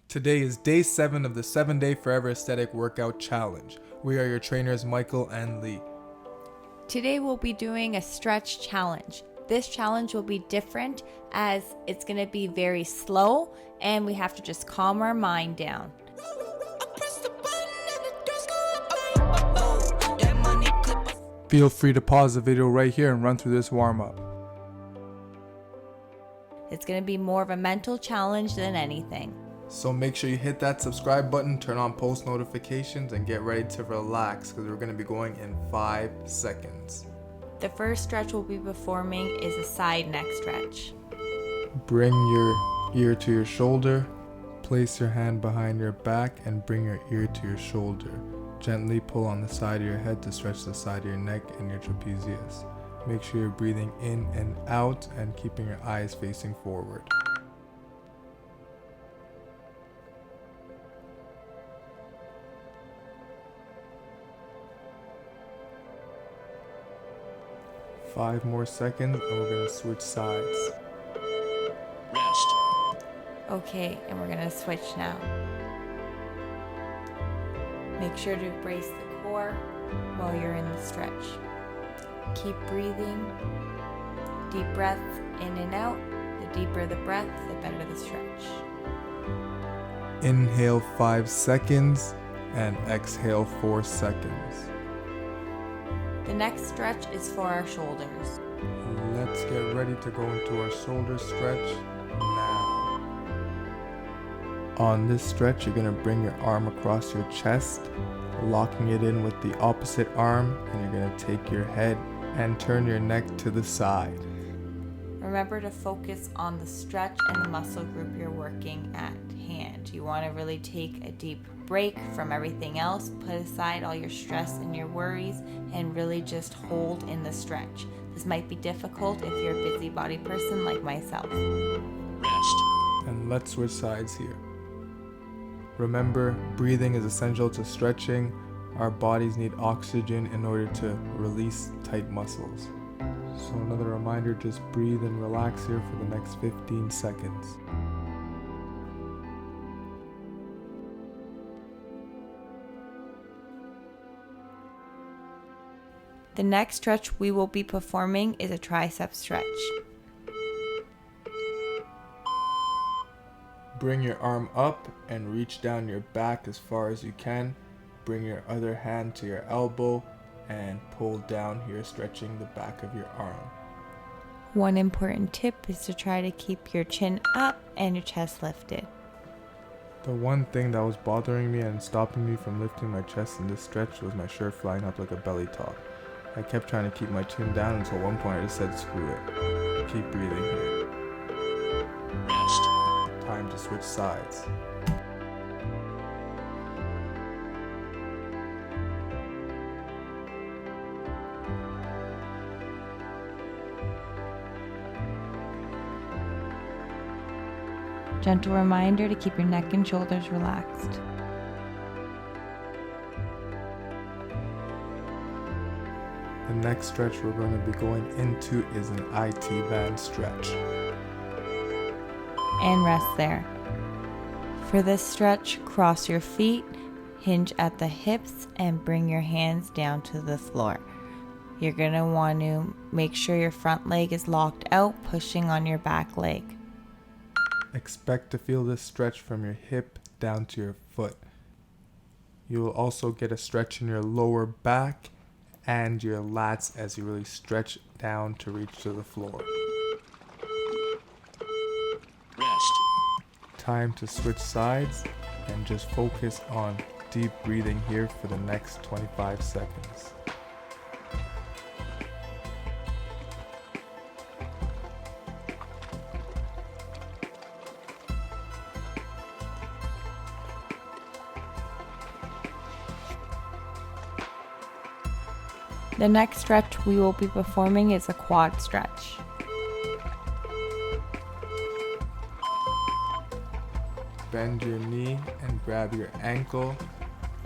Today is day 7 of the 7-day Forever Aesthetic Workout Challenge. We are your trainers Michael and Lee. Today we'll be doing a stretch challenge. This challenge will be different as it's going to be very slow and we have to just calm our mind down. Feel free to pause the video right here and run through this warm-up. It's going to be more of a mental challenge than anything. So make sure you hit that subscribe button, turn on post notifications, and get ready to relax because we're going to be going in 5 seconds. The first stretch we'll be performing is a side neck stretch. Bring your ear to your shoulder, place your hand behind your back and bring your ear to your shoulder. Gently pull on the side of your head to stretch the side of your neck and your trapezius. Make sure you're breathing in and out and keeping your eyes facing forward. Five more seconds and we're going to switch sides. Rest. Okay, and we're going to switch now. Make sure to brace the core while you're in the stretch. Keep breathing. Deep breaths in and out. The deeper the breath, the better the stretch. Inhale 5 seconds and exhale 4 seconds. The next stretch is for our shoulders. Let's get ready to go into our shoulder stretch now. On this stretch, you're going to bring your arm across your chest, locking it in with the opposite arm, and you're going to take your head and turn your neck to the side. Remember to focus on the stretch and the muscle group you're working at hand. You want to really take a deep break from everything else, put aside all your stress and your worries, and really just hold in the stretch. This might be difficult if you're a busybody person like myself. Rest. And let's switch sides here. Remember, breathing is essential to stretching. Our bodies need oxygen in order to release tight muscles. So another reminder, just breathe and relax here for the next 15 seconds. The next stretch we will be performing is a tricep stretch. Bring your arm up and reach down your back as far as you can. Bring your other hand to your elbow and pull down here, stretching the back of your arm. One important tip is to try to keep your chin up and your chest lifted. The one thing that was bothering me and stopping me from lifting my chest in this stretch was my shirt flying up like a belly top. I kept trying to keep my chin down until one point I just said screw it. Keep breathing here. Rest. Time to switch sides. Gentle reminder to keep your neck and shoulders relaxed. The next stretch we're going to be going into is an IT band stretch. And rest there. For this stretch, cross your feet, hinge at the hips, and bring your hands down to the floor. You're going to want to make sure your front leg is locked out, pushing on your back leg. Expect to feel this stretch from your hip down to your foot. You will also get a stretch in your lower back and your lats as you really stretch down to reach to the floor. Rest. Time to switch sides and just focus on deep breathing here for the next 25 seconds. The next stretch we will be performing is a quad stretch. Bend your knee and grab your ankle,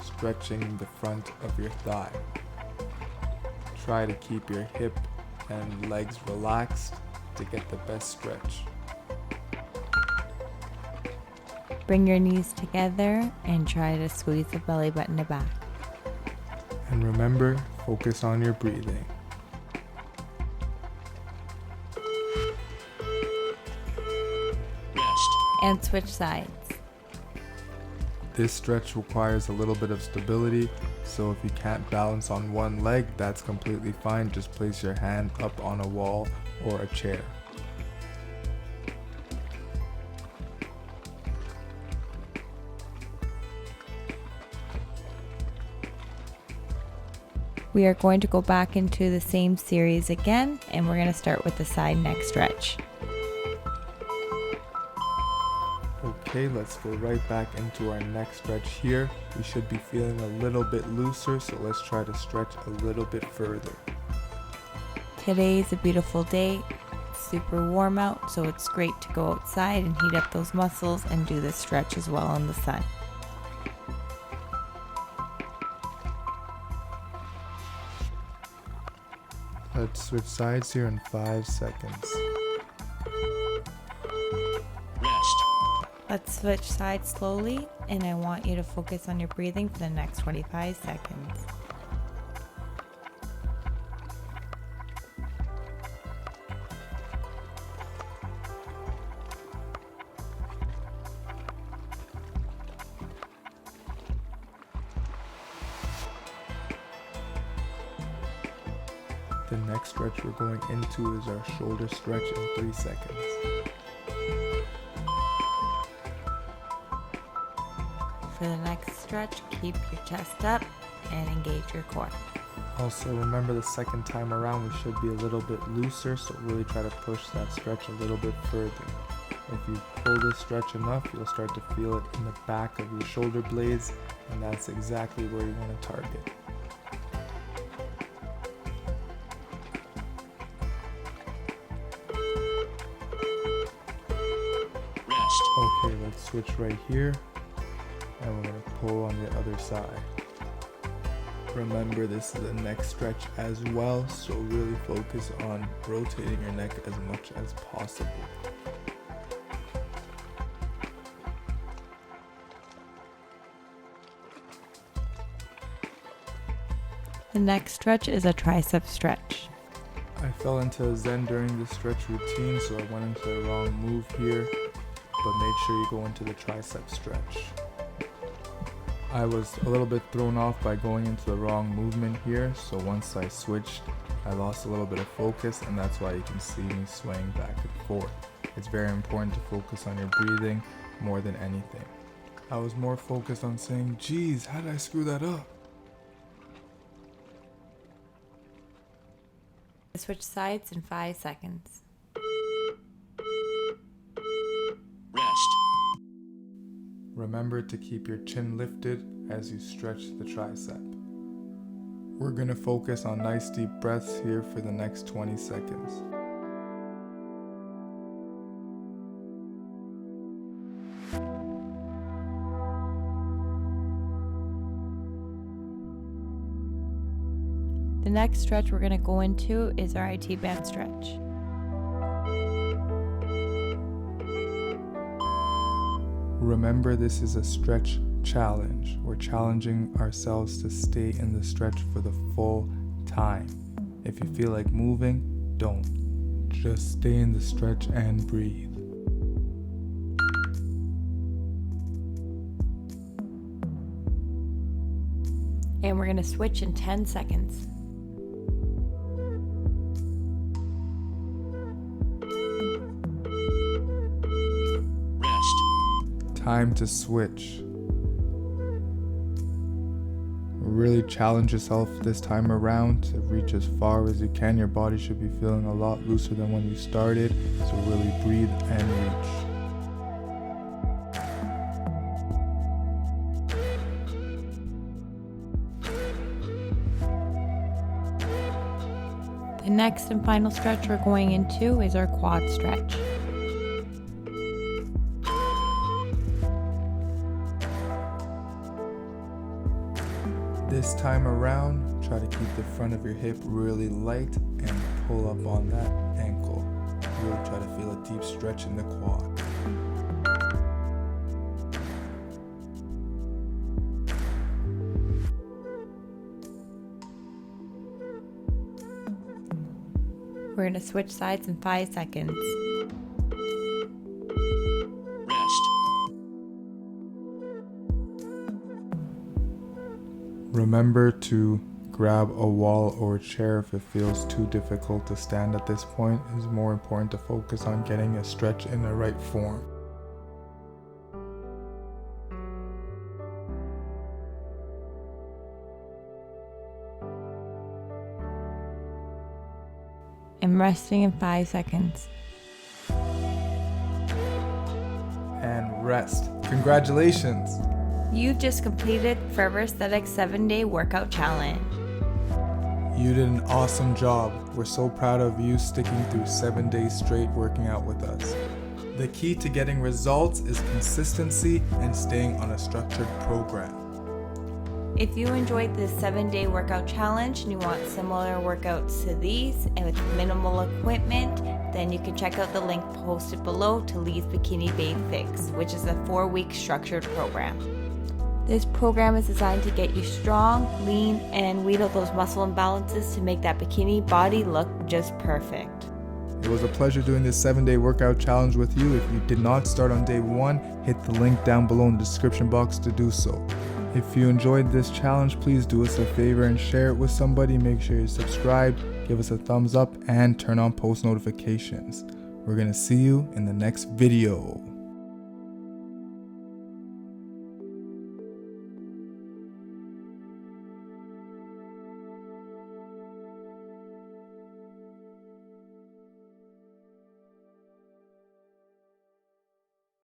stretching the front of your thigh. Try to keep your hip and legs relaxed to get the best stretch. Bring your knees together and try to squeeze the belly button to back. And remember, focus on your breathing. Rest. And switch sides. This stretch requires a little bit of stability, so if you can't balance on one leg, that's completely fine. Just place your hand up on a wall or a chair. We are going to go back into the same series again, and we're going to start with the side neck stretch. Okay, let's go right back into our neck stretch here. We should be feeling a little bit looser, so let's try to stretch a little bit further. Today is a beautiful day. It's super warm out, so it's great to go outside and heat up those muscles and do this stretch as well in the sun. Let's switch sides here in 5 seconds. Rest. Let's switch sides slowly, and I want you to focus on your breathing for the next 25 seconds. The next stretch we're going into is our shoulder stretch in 3 seconds. For the next stretch, keep your chest up and engage your core. Also, remember the second time around we should be a little bit looser, so really try to push that stretch a little bit further. If you pull this stretch enough, you'll start to feel it in the back of your shoulder blades, and that's exactly where you want to target. Rest. Okay, let's switch right here, and we're going to pull on the other side. Remember, this is a neck stretch as well, so really focus on rotating your neck as much as possible. The next stretch is a tricep stretch. I fell into a zen during this stretch routine, so I went into the wrong move here, but make sure you go into the tricep stretch. I was a little bit thrown off by going into the wrong movement here, so once I switched, I lost a little bit of focus, and that's why you can see me swaying back and forth. It's very important to focus on your breathing more than anything. I was more focused on saying, geez, how did I screw that up? Switch sides in 5 seconds. Rest. Remember to keep your chin lifted as you stretch the tricep. We're going to focus on nice deep breaths here for the next 20 seconds. The next stretch we're going to go into is our IT band stretch. Remember, this is a stretch challenge. We're challenging ourselves to stay in the stretch for the full time. If you feel like moving, don't. Just stay in the stretch and breathe. And we're going to switch in 10 seconds. Time to switch. Really challenge yourself this time around to reach as far as you can. Your body should be feeling a lot looser than when you started, so really breathe and reach. The next and final stretch we're going into is our quad stretch. This time around, try to keep the front of your hip really light and pull up on that ankle. Really try to feel a deep stretch in the quad. We're going to switch sides in 5 seconds. Rest. Remember to grab a wall or a chair if it feels too difficult to stand at this point. It's more important to focus on getting a stretch in the right form. And resting in 5 seconds. And rest. Congratulations! You've just completed Forever Aesthetics 7-day workout challenge. You did an awesome job. We're so proud of you sticking through 7 days straight working out with us. The key to getting results is consistency and staying on a structured program. If you enjoyed this 7-day workout challenge and you want similar workouts to these and with minimal equipment, then you can check out the link posted below to Lee's Bikini Babe Fix, which is a 4-week structured program. This program is designed to get you strong, lean, and weed out those muscle imbalances to make that bikini body look just perfect. It was a pleasure doing this 7-day workout challenge with you. If you did not start on day 1, hit the link down below in the description box to do so. If you enjoyed this challenge, please do us a favor and share it with somebody. Make sure you subscribe, give us a thumbs up, and turn on post notifications. We're gonna see you in the next video.